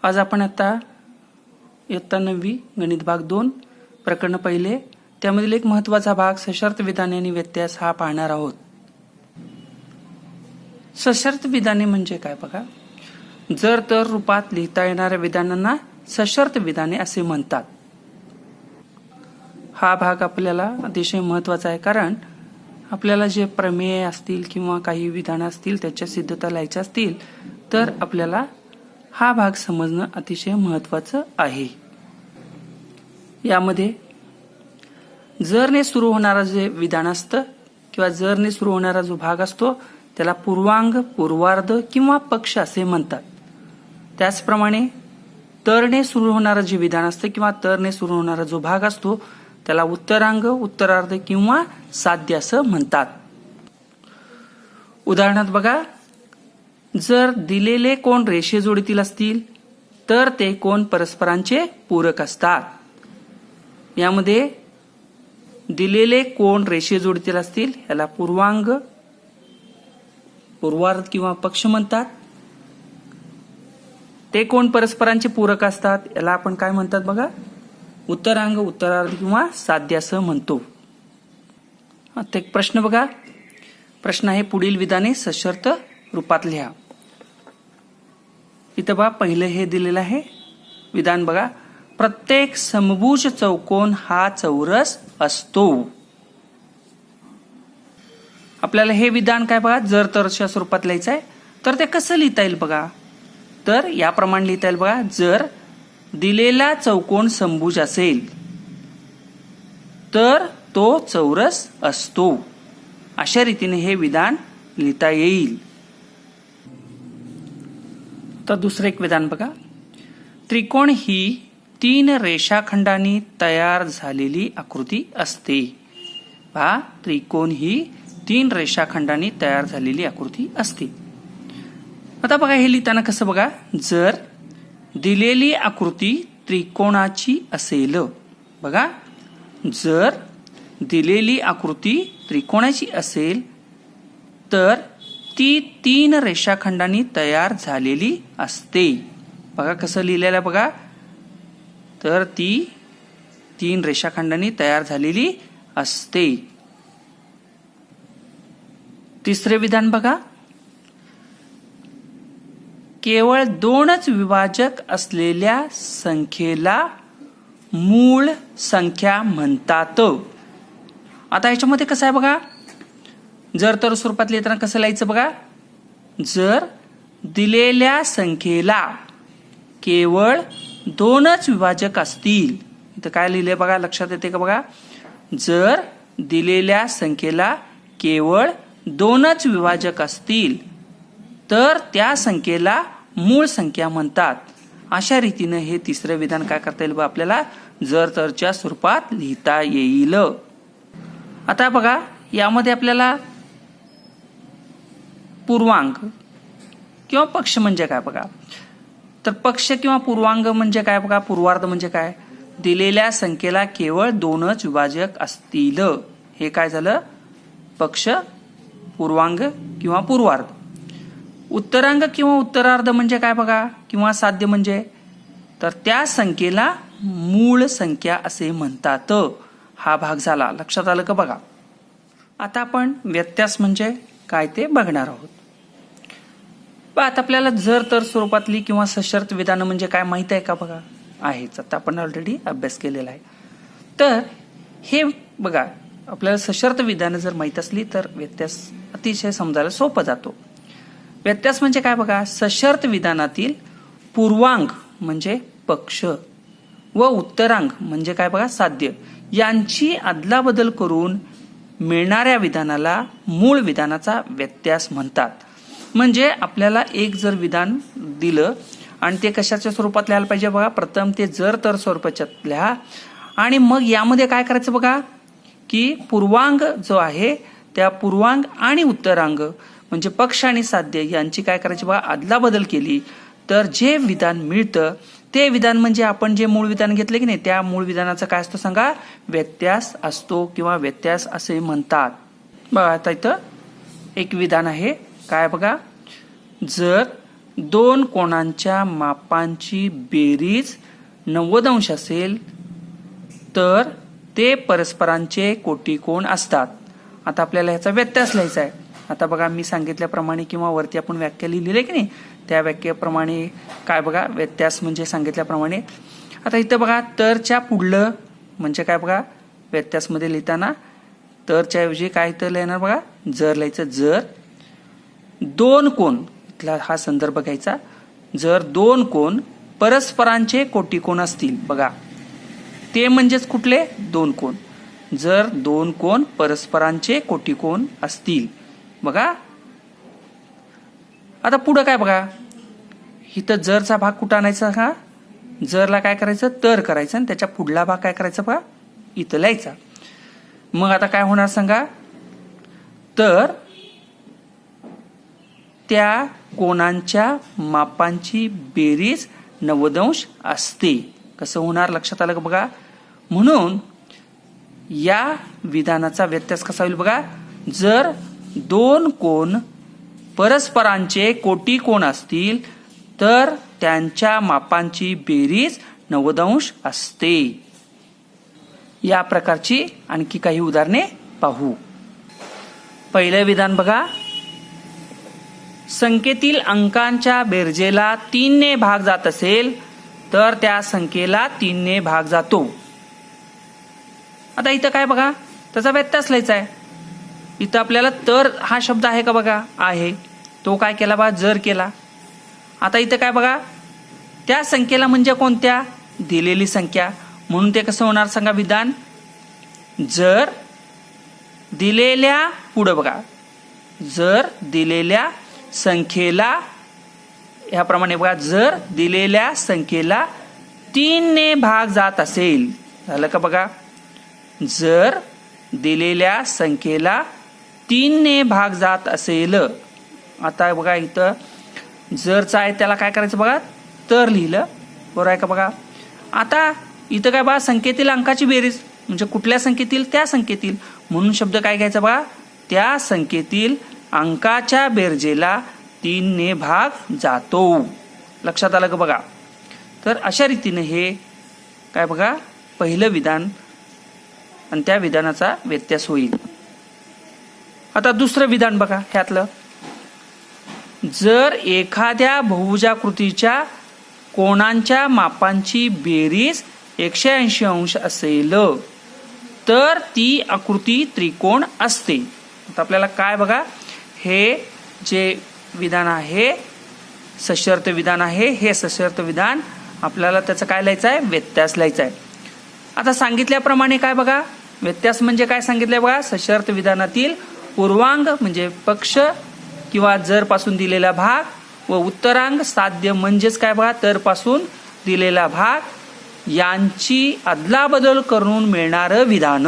आज आपण आता इयत्ता 9वी गणित भाग 2 प्रकरण पहिले त्यामधील एक महत्त्वाचा भाग सशर्त विधाने आणि व्यत्यास हा पाहणार आहोत. सशर्त विधाने म्हणजे काय बघा. जर तर रूपात लिहिता येणाऱ्या विधानांना सशर्त विधाने असे म्हणतात. हा भाग आपल्याला अतिशय महत्त्वाचा आहे, कारण आपल्याला जे प्रमेय असतील किंवा काही विधान असतील त्याच्या सिद्धता लिहायच्या असतील तर आपल्याला हा भाग समजणं अतिशय महत्त्वाचं आहे. यामध्ये जरने सुरू होणारा जे विधान असतं किंवा जरने सुरू होणारा जो भाग असतो त्याला पूर्वांग, पूर्वार्ध किंवा पक्ष असे म्हणतात. त्याचप्रमाणे तरने सुरू होणारं जे विधान असतं किंवा तरने सुरू होणारा जो भाग असतो त्याला उत्तरांग, उत्तरार्ध किंवा साध्य असं म्हणतात. उदाहरणार्थ बघा, जर दिलेले कोन रेषेजोडीतील असतील तर ते कोन परस्परांचे पूरक असतात. यामध्ये दिलेले कोन रेषेजोडीतील असतील याला पूर्वांग, पूर्वार्ध किंवा पक्ष म्हणतात. ते कोन परस्परांचे पूरक असतात याला आपण काय म्हणतात बघा, उत्तरांग, उत्तरार्ध किंवा साध्य असं म्हणतो. आता एक प्रश्न बघा. प्रश्न आहे, पुढील विधाने सशर्त रूपात लिहा. इथं बघा पहिलं हे दिलेलं आहे विधान बघा, प्रत्येक समभुज चौकोन हा चौरस असतो. आपल्याला हे विधान काय बघा जर तरच्या स्वरूपात लिहायचं आहे. तर ते कसं लिहिता येईल बघा, तर याप्रमाणे लिहिता येईल बघा. जर दिलेला चौकोन समभुज असेल तर तो चौरस असतो. अशा रीतीने हे विधान लिहिता येईल. तर दुसरं एक विधान बघा, त्रिकोण ही 3 रेषाखंडांनी तयार झालेली आकृती असते. पहा, त्रिकोण ही 3 रेषाखंडांनी तयार झालेली आकृती असते. आता बघा हे लिहिताना कसं बघा, जर दिलेली आकृती त्रिकोणाची असेल, बघा जर दिलेली आकृती त्रिकोणाची असेल तर ती 3 रेषाखंडांनी तयार झालेली असते. बघा कसं लिहिलेलं आहे बघा, तर ती 3 रेषाखंडांनी तयार झालेली असते. तिसरे विधान बघा, केवळ 2च विभाजक असलेल्या संख्येला मूळ संख्या म्हणतात. आता याच्यामध्ये कसं आहे बघा, जर तर स्वरूपात लिहिताना कसं लिहायचं बघा, जर दिलेल्या संख्येला केवळ 2च विभाजक असतील. इथं काय लिहिलंय बघा, लक्षात येते का बघा, जर दिलेल्या संख्येला केवळ 2च विभाजक असतील तर त्या संख्येला मूळ संख्या म्हणतात. अशा रीतीने हे तिसरं विधान काय करता येईल बघा, आपल्याला जर तरच्या स्वरूपात लिहिता येईल. आता बघा यामध्ये आपल्याला पूर्वांग किंवा पक्ष म्हणजे काय बघा, तर पक्ष किंवा पूर्वांग म्हणजे काय बघा, पूर्वार्ध म्हणजे काय, दिलेल्या संख्येला केवळ 2च विभाजक असतील. हे काय झालं, पक्ष, पूर्वांग किंवा पूर्वार्ध. उत्तरांग किंवा उत्तरार्ध म्हणजे काय बघा, किंवा साध्य म्हणजे, तर त्या संख्येला मूळ संख्या असे म्हणतात. हा भाग झाला. लक्षात आलं का बघा. आता आपण व्यत्यास म्हणजे काय ते बघणार आहोत. आता आपल्याला जर तर स्वरूपातली किंवा सशर्त विधान म्हणजे काय माहित आहे का बघा, आहेच. आता आपण ऑलरेडी अभ्यास केलेला आहे. तर हे बघा, आपल्याला सशर्त विधानं जर माहित असली तर व्यत्यास अतिशय समजायला सोपं जातो. व्यत्यास म्हणजे काय बघा, सशर्त विधानातील पूर्वांग म्हणजे पक्ष व उत्तरांग म्हणजे काय बघा, साध्य, यांची अदलाबदल करून मिळणाऱ्या विधानाला मूळ विधानाचा व्यत्यास म्हणतात. म्हणजे आपल्याला एक जर विधान दिलं आणि ते कशाच्या स्वरूपात लिहायला पाहिजे बघा, प्रथम ते जर तर स्वरूपात लिहा आणि मग यामध्ये काय करायचं बघा, की पूर्वांग जो आहे त्या पूर्वांग आणि उत्तरांग म्हणजे पक्ष आणि साध्य यांची काय करायची बघा, अदलाबदल केली तर जे विधान मिळतं ते विधान म्हणजे आपण जे मूळ विधान घेतले की नाही त्या मूळ विधानाचा काय असतो सांगा, व्यत्यास असतो किंवा व्यत्यास असे म्हणतात. बघा आता इथं एक विधान आहे काय बघा, जर दोन कोणांच्या मापांची बेरीज 90 अंश असेल तर ते परस्परांचे कोटिकोण असतात. आता आपल्याला ह्याचा व्यत्यास लिहायचा आहे. आता बघा मी सांगितल्याप्रमाणे किंवा वरती आपण व्याख्या लिहिलेली आहे की नाही, त्या व्याख्येप्रमाणे काय बघा व्यत्यास म्हणजे सांगितल्याप्रमाणे. आता इथं बघा तरच्या पुढलं म्हणजे काय बघा व्यत्यासमध्ये लिहिताना तरच्या ऐवजी काय इथं लिहिणार बघा जर लिहायचं. जर दोन कोण इथला हा संदर्भ घ्यायचा. जर दोन कोण परस्परांचे कोटिकोण असतील बघा ते म्हणजेच कुठले दोन कोण. जर दोन कोण परस्परांचे कोटिकोण असतील बघा. आता पुढं काय बघा इथं जरचा भाग कुठं आणायचा. हा जरला काय करायचं तर करायचं आणि त्याच्या पुढला भाग काय करायचा बघा इथं लिहायचा. मग आता काय होणार सांगा. तर त्या कोणांच्या मापांची बेरीज 90 अंश असते. कसं होणार लक्षात आलं का बघा. म्हणून या विधानाचा व्यत्यास कसा होईल बघा. जर दोन कोण परस्परांचे कोटिकोण असतील तर त्यांच्या मापांची बेरीज 90 अंश असते. या प्रकारची आणखी काही उदाहरणे पाहू. पहिलं विधान बघा. संख्येतील अंकांच्या बेरजेला 3 ने भाग जात असेल तर त्या संख्येला 3 ने भाग जातो. आता इथं काय बघा त्याचा व्यत्यास लिहायचा आहे. इथं आपल्याला तर हा शब्द आहे का बघा आहे. तो काय केला बघा जर केला. आता इथं काय बघा त्या संख्येला म्हणजे कोणत्या दिलेली संख्या. म्हणून ते कसं होणार सांगा विधान. जर दिलेल्या पुढं बघा जर दिलेल्या संख्येला ह्याप्रमाणे बघा जर दिलेल्या संख्येला 3 ने भाग जात असेल. झालं का बघा. जर दिलेल्या संख्येला 3 ने भाग जात असेल. आता बघा इथं जरचा आहे त्याला काय करायचं बघा तर लिहिलं बरोबर आहे का बघा. आता इथं काय बघा संख्येतील अंकाची बेरीज म्हणजे कुठल्या संख्येतील त्या संख्येतील. म्हणून शब्द काय घ्यायचा बघा त्या संख्येतील अंकाच्या बेरजेला 3 ने भाग जातो. लक्षात आलं का बघा. तर अशा रीतीने हे काय बघा पहिलं विधान आणि त्या विधानाचा व्यत्यास होईल. आता दुसरं विधान बघा ह्यातलं. जर एखाद्या बहुभुजाकृतीच्या कोणांच्या मापांची बेरीज 180 अंश असेल तर ती आकृती त्रिकोण असते. आता आपल्याला काय बघा हे जे विधान आहे सशर्त विधान आहे. हे सशर्त विधान आपल्याला त्याचं काय लिहायचं आहे व्यत्यास लिहायचा आहे. आता सांगितल्याप्रमाणे काय बघा व्यत्यास म्हणजे काय सांगितलंय बघा. सशर्त विधानातील पूर्वांग म्हणजे पक्ष किंवा जर पासून दिलेला भाग व उत्तरांग साध्य म्हणजेच काय बघा तर पासून दिलेला भाग यांची अदलाबदल करून मिळणारं विधान.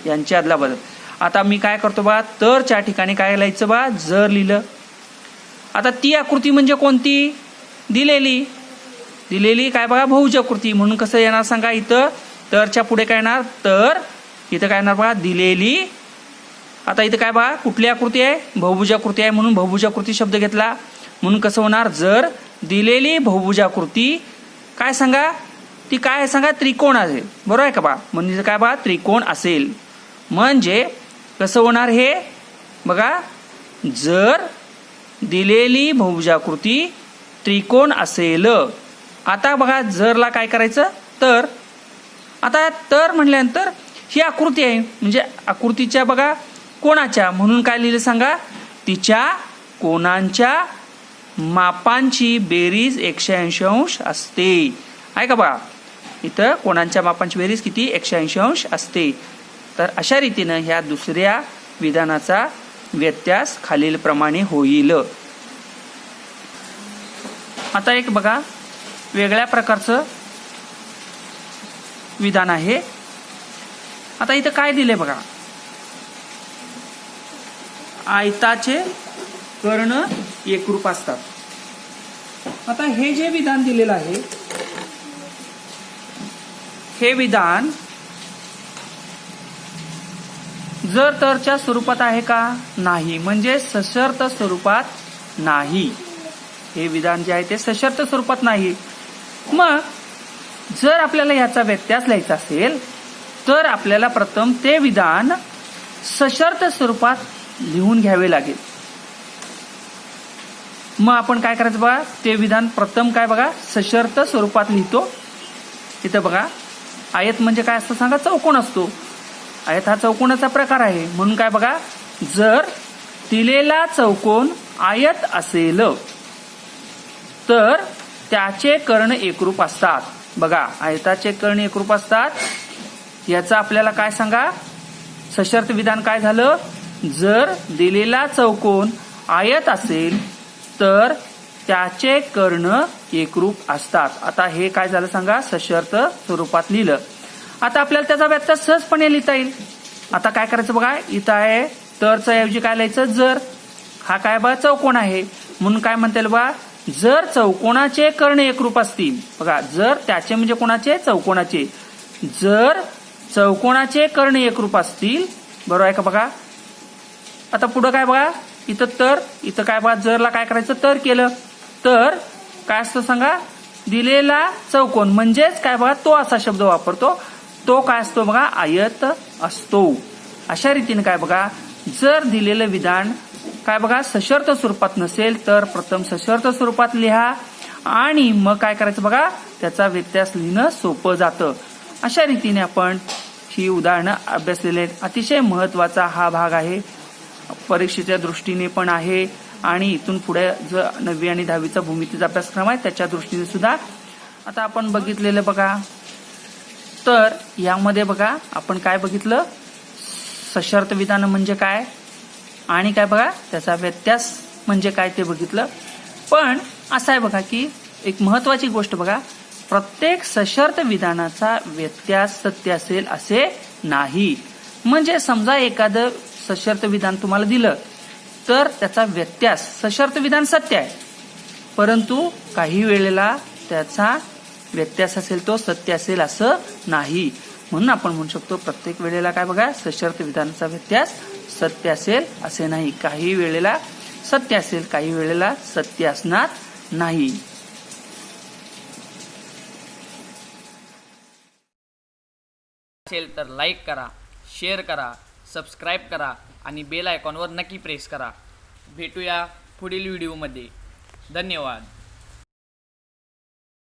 यांची अदलाबदल. आता मी काय करतो बघा तरच्या ठिकाणी काय लिहायचं बघा जर लिहिलं. आता ती आकृती म्हणजे कोणती दिलेली काय बघा बहुभुजाकृती. म्हणून कसं येणार सांगा इथं तरच्या पुढे काय येणार तर इथं काय येणार बघा दिलेली. आता इथं काय बघा कुठली आकृती आहे बहुभुजाकृती आहे म्हणून बहुभुजाकृती शब्द घेतला. म्हणून कसं होणार जर दिलेली बहुभुजाकृती काय सांगा ती काय आहे सांगा त्रिकोण असेल. बरोबर आहे का बा. म्हणजे काय बघा त्रिकोण असेल. म्हणजे कसं होणार हे बघा जर दिलेली बहुभुजाकृती त्रिकोण असेल. आता बघा जरला काय करायचं तर. आता तर म्हटल्यानंतर ही आकृती आहे म्हणजे आकृतीच्या बघा कोणाच्या म्हणून काय लिहिलं सांगा तिच्या कोणांच्या मापांची बेरीज 180 अंश असते. आहे का बघा इथं कोणांच्या मापांची बेरीज किती 180 अंश असते. तर अशा रीतीनं ह्या दुसऱ्या विधानाचा व्यत्यास खालीलप्रमाणे होईल. आता एक बघा वेगळ्या प्रकारचं विधान आहे. आता इथं काय दिले बघा आयताचे कर्ण एकरूप असतात. आता हे जे विधान दिलेलं आहे हे विधान जर तरच्या स्वरूपात आहे का नाही म्हणजे सशर्त स्वरूपात नाही. हे विधान जे आहे ते सशर्त स्वरूपात नाही. मग जर आपल्याला याचा व्यत्यास लिहायचा असेल तर आपल्याला प्रथम ते विधान सशर्त स्वरूपात लिहून घ्यावे लागेल. मग आपण काय करायचं बघा, ते विधान प्रथम काय बघा सशर्त स्वरूपात लिहितो. इथं बघा आयत म्हणजे काय असतं सांगा, चौकोन असतो. आयत हा चौकोनाचा प्रकार आहे. म्हणून काय बघा, जर दिलेला चौकोन आयत असेल तर त्याचे कर्ण एकरूप असतात. बघा आयताचे कर्ण एकरूप असतात. याचा आपल्याला काय सांगा, सशर्त विधान काय झालं, जर दिलेला चौकोन आयत असेल तर त्याचे कर्ण एकरूप असतात. आता हे काय झालं सांगा, सशर्त स्वरूपात लिहिलं. आता आपल्याला त्याचा व्यत्यास सहजपणे लिहिता येईल. आता काय करायचं बघा, इथं आहे तरच्या ऐवजी काय लिहायचं, जर. हा काय बघा चौकोन आहे म्हणून काय म्हणता येईल बघा, जर चौकोनाचे कर्ण एकरूप असतील. बघा जर त्याचे म्हणजे कोणाचे, चौकोनाचे. जर चौकोनाचे कर्ण एकरूप असतील, बरोबर आहे का बघा. आता पुढं काय बघा, इथं तर, इथं काय बघा जरला काय करायचं, तर केलं तर काय असतं सांगा, दिलेला चौकोन म्हणजेच काय बघा तो असा शब्द वापरतो, तो काय असतो बघा आयत असतो. अशा रीतीने काय बघा, जर दिलेलं विधान काय बघा सशर्त स्वरूपात नसेल तर प्रथम सशर्त स्वरूपात लिहा आणि मग काय करायचं बघा, त्याचा व्यत्यास लिहिणं सोपं जातं. अशा रीतीने आपण ही उदाहरणं अभ्यासलेले आहेत. अतिशय महत्वाचा हा भाग आहे, परीक्षेच्या दृष्टीने पण आहे आणि इथून पुढे जो 9वी आणि 10वीचा भूमितीचा अभ्यासक्रम आहे त्याच्या दृष्टीने सुद्धा. आता आपण बघितलेलं बघा, तर यामध्ये बघा आपण काय बघितलं, सशर्त विधान म्हणजे काय आणि काय बघा त्याचा व्यत्यास म्हणजे काय ते बघितलं. पण असं आहे बघा की एक महत्वाची गोष्ट बघा, प्रत्येक सशर्त विधानाचा व्यत्यास सत्य असेल असे नाही. म्हणजे समजा एखादं सशर्त विधान तुम्हाला दिलं तर त्याचा व्यत्यास, सशर्त विधान सत्य आहे परंतु काही वेळेला त्याचा व्यत्यास असेल तो सत्य असेल असं नाही. म्हणून आपण म्हणू शकतो प्रत्येक वेळेला काय बघा, सशर्त विधानाचा व्यत्यास सत्य असेल असे नाही. काही वेळेला सत्य असेल, काही वेळेला सत्य असणार नाही. असेल तर लाईक करा, शेअर करा, सबस्क्राईब करा आणि बेल आयकॉनवर नक्की प्रेस करा. भेटूया पुढील व्हिडिओमध्ये. धन्यवाद.